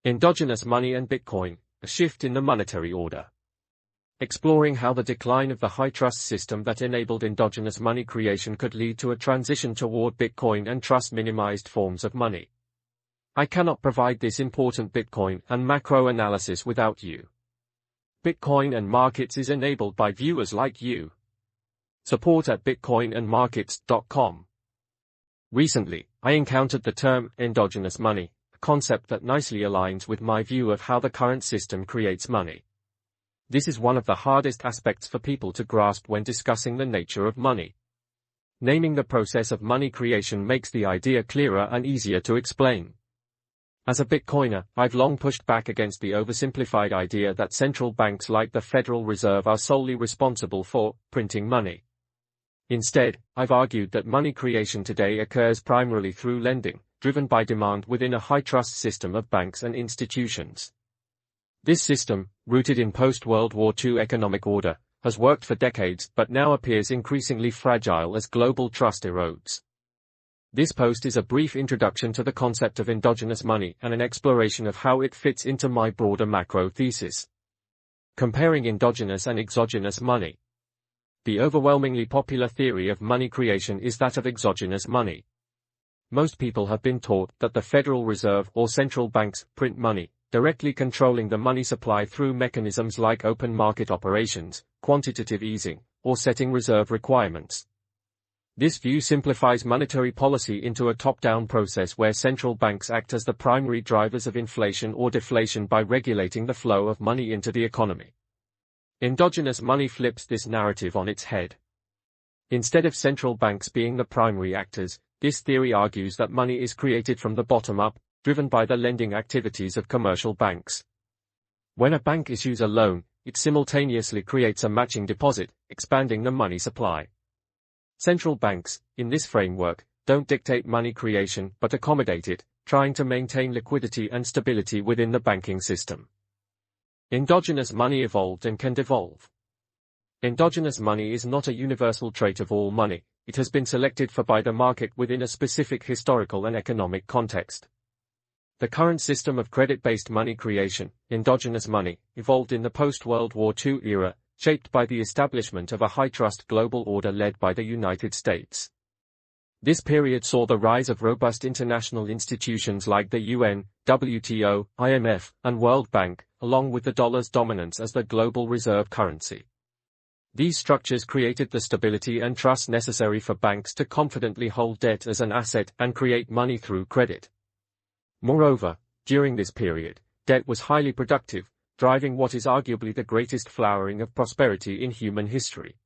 Endogenous money and Bitcoin, a shift in the monetary order. Exploring how the decline of the high trust system that enabled endogenous money creation could lead to a transition toward Bitcoin and trust-minimized forms of money. I cannot provide this important Bitcoin and macro analysis without you. Bitcoin and Markets is enabled by viewers like you. Support at bitcoinandmarkets.com. Recently, I encountered the term endogenous money, a concept that nicely aligns with my view of how the current system creates money. This is one of the hardest aspects for people to grasp when discussing the nature of money. Naming the process of money creation makes the idea clearer and easier to explain. As a Bitcoiner, I've long pushed back against the oversimplified idea that central banks like the Federal Reserve are solely responsible for printing money. Instead, I've argued that money creation today occurs primarily through lending, driven by demand within a high-trust system of banks and institutions. This system, rooted in post-World War II economic order, has worked for decades but now appears increasingly fragile as global trust erodes. This post is a brief introduction to the concept of endogenous money and an exploration of how it fits into my broader macro thesis. Comparing endogenous and exogenous money. The overwhelmingly popular theory of money creation is that of exogenous money. Most people have been taught that the Federal Reserve or central banks print money, directly controlling the money supply through mechanisms like open market operations, quantitative easing, or setting reserve requirements. This view simplifies monetary policy into a top-down process where central banks act as the primary drivers of inflation or deflation by regulating the flow of money into the economy. Endogenous money flips this narrative on its head. Instead of central banks being the primary actors, this theory argues that money is created from the bottom up, driven by the lending activities of commercial banks. When a bank issues a loan, it simultaneously creates a matching deposit, expanding the money supply. Central banks, in this framework, don't dictate money creation but accommodate it, trying to maintain liquidity and stability within the banking system. Endogenous money evolved and can devolve. Endogenous money is not a universal trait of all money, it has been selected for by the market within a specific historical and economic context. The current system of credit-based money creation, endogenous money, evolved in the post-World War II era, shaped by the establishment of a high-trust global order led by the United States. This period saw the rise of robust international institutions like the UN, WTO, IMF, and World Bank, along with the dollar's dominance as the global reserve currency. These structures created the stability and trust necessary for banks to confidently hold debt as an asset and create money through credit. Moreover, during this period, debt was highly productive, driving what is arguably the greatest flowering of prosperity in human history.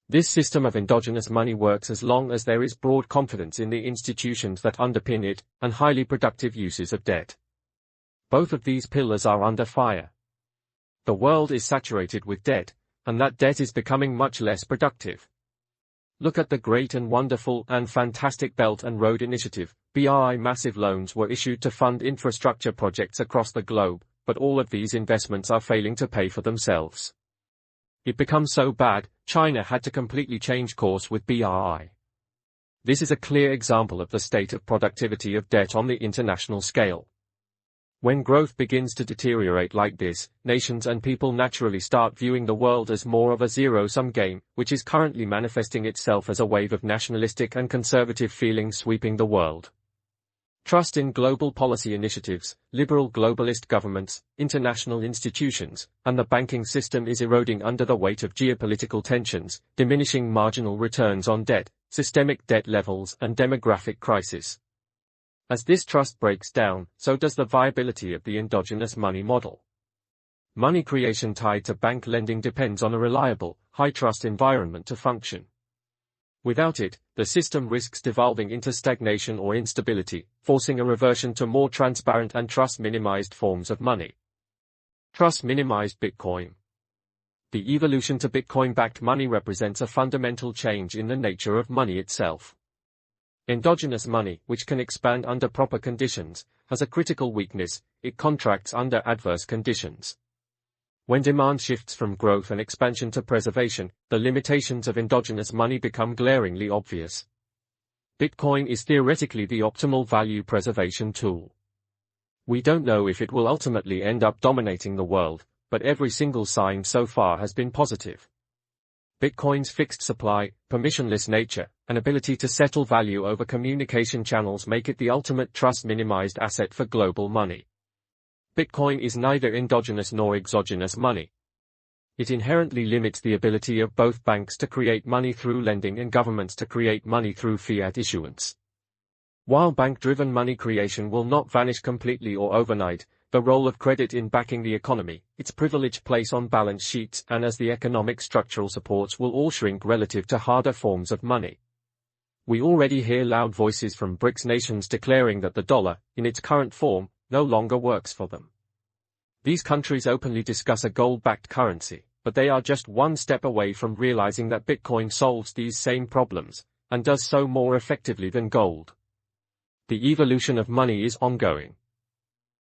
This system of endogenous money works as long as there is broad confidence in the institutions that underpin it, and highly productive uses of debt. Both of these pillars are under fire. The world is saturated with debt, and that debt is becoming much less productive. Look at the Great and Wonderful and Fantastic Belt and Road Initiative. BRI massive loans were issued to fund infrastructure projects across the globe, but all of these investments are failing to pay for themselves. It becomes so bad, China had to completely change course with BRI. This is a clear example of the state of productivity of debt on the international scale. When growth begins to deteriorate like this, nations and people naturally start viewing the world as more of a zero-sum game, which is currently manifesting itself as a wave of nationalistic and conservative feelings sweeping the world. Trust in global policy initiatives, liberal globalist governments, international institutions, and the banking system is eroding under the weight of geopolitical tensions, diminishing marginal returns on debt, systemic debt levels, and demographic crisis. As this trust breaks down, so does the viability of the endogenous money model. Money creation tied to bank lending depends on a reliable, high-trust environment to function. Without it, the system risks devolving into stagnation or instability, forcing a reversion to more transparent and trust-minimized forms of money. Trust-minimized Bitcoin. The evolution to Bitcoin-backed money represents a fundamental change in the nature of money itself. Endogenous money, which can expand under proper conditions, has a critical weakness: it contracts under adverse conditions. When demand shifts from growth and expansion to preservation, the limitations of endogenous money become glaringly obvious. Bitcoin is theoretically the optimal value preservation tool. We don't know if it will ultimately end up dominating the world, but every single sign so far has been positive. Bitcoin's fixed supply, permissionless nature, and ability to settle value over communication channels make it the ultimate trust-minimized asset for global money. Bitcoin is neither endogenous nor exogenous money. It inherently limits the ability of both banks to create money through lending and governments to create money through fiat issuance. While bank-driven money creation will not vanish completely or overnight, the role of credit in backing the economy, its privileged place on balance sheets, and as the economic structural supports will all shrink relative to harder forms of money. We already hear loud voices from BRICS nations declaring that the dollar, in its current form, no longer works for them. These countries openly discuss a gold-backed currency, but they are just one step away from realizing that Bitcoin solves these same problems, and does so more effectively than gold. The evolution of money is ongoing.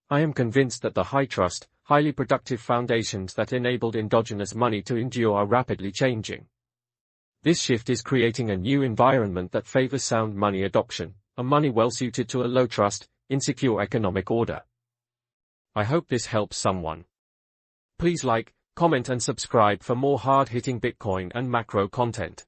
I am convinced that the high-trust, highly productive foundations that enabled endogenous money to endure are rapidly changing. This shift is creating a new environment that favors sound money adoption, a money well-suited to a low-trust, insecure economic order. I hope this helps someone. Please like, comment and subscribe for more hard-hitting Bitcoin and macro content.